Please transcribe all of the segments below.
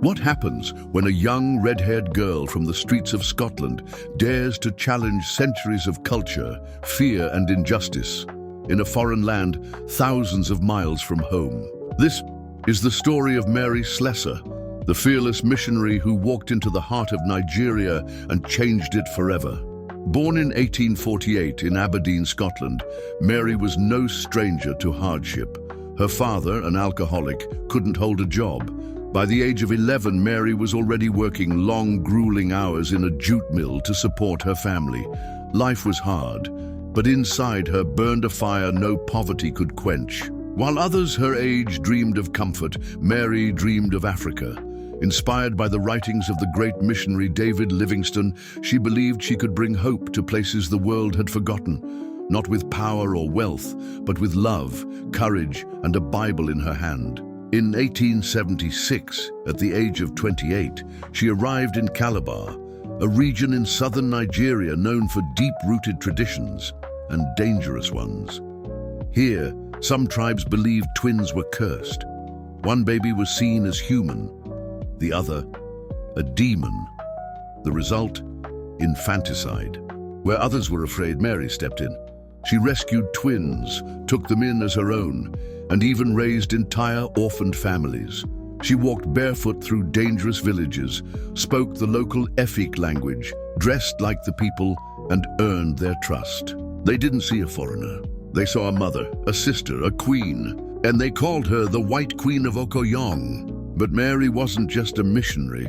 What happens when a young red-haired girl from the streets of Scotland dares to challenge centuries of culture, fear and injustice in a foreign land thousands of miles from home? This is the story of Mary Slessor, the fearless missionary who walked into the heart of Nigeria and changed it forever. Born in 1848 in Aberdeen, Scotland, Mary was no stranger to hardship. Her father, an alcoholic, couldn't hold a job. By the age of 11, Mary was already working long, grueling hours in a jute mill to support her family. Life was hard, but inside her burned a fire no poverty could quench. While others her age dreamed of comfort, Mary dreamed of Africa. Inspired by the writings of the great missionary David Livingstone, she believed she could bring hope to places the world had forgotten, not with power or wealth, but with love, courage, and a Bible in her hand. In 1876, at the age of 28, she arrived in Calabar, a region in southern Nigeria known for deep-rooted traditions and dangerous ones. Here, some tribes believed twins were cursed. One baby was seen as human, the other a demon. The result? Infanticide. Where others were afraid, Mary stepped in. She rescued twins, took them in as her own, and even raised entire orphaned families. She walked barefoot through dangerous villages, spoke the local Efik language, dressed like the people, and earned their trust. They didn't see a foreigner. They saw a mother, a sister, a queen, and they called her the White Queen of Okoyong. But Mary wasn't just a missionary.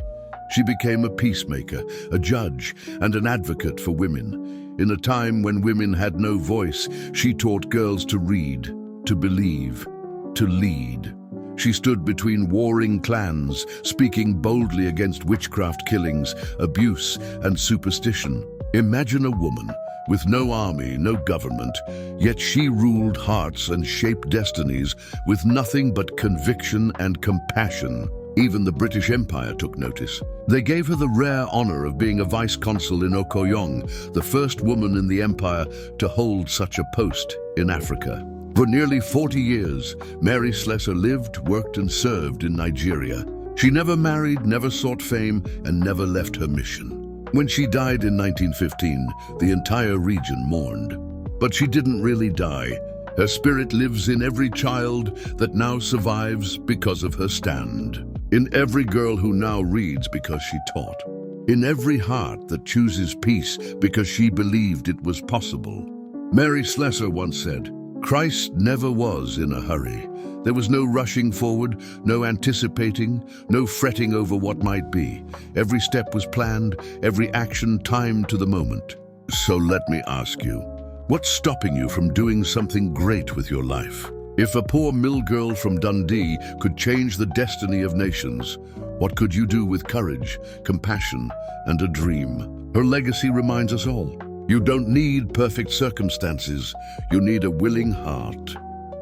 She became a peacemaker, a judge, and an advocate for women. In a time when women had no voice, she taught girls to read, to believe, to lead. She stood between warring clans, speaking boldly against witchcraft killings, abuse, and superstition. Imagine a woman with no army, no government, yet she ruled hearts and shaped destinies with nothing but conviction and compassion. Even the British Empire took notice. They gave her the rare honor of being a vice-consul in Okoyong, the first woman in the empire to hold such a post in Africa. For nearly 40 years, Mary Slessor lived, worked, and served in Nigeria. She never married, never sought fame, and never left her mission. When she died in 1915, the entire region mourned. But she didn't really die. Her spirit lives in every child that now survives because of her stand. In every girl who now reads because she taught. In every heart that chooses peace because she believed it was possible. Mary Slessor once said, "Christ never was in a hurry. There was no rushing forward, no anticipating, no fretting over what might be. Every step was planned, every action timed to the moment." So let me ask you, what's stopping you from doing something great with your life? If a poor mill girl from Dundee could change the destiny of nations, what could you do with courage, compassion, and a dream? Her legacy reminds us all. You don't need perfect circumstances. You need a willing heart.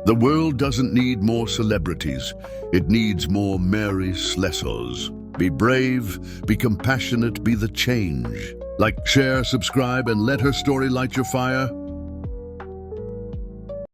The world doesn't need more celebrities. It needs more Mary Slessors. Be brave, be compassionate, be the change. Like, share, subscribe, and let her story light your fire.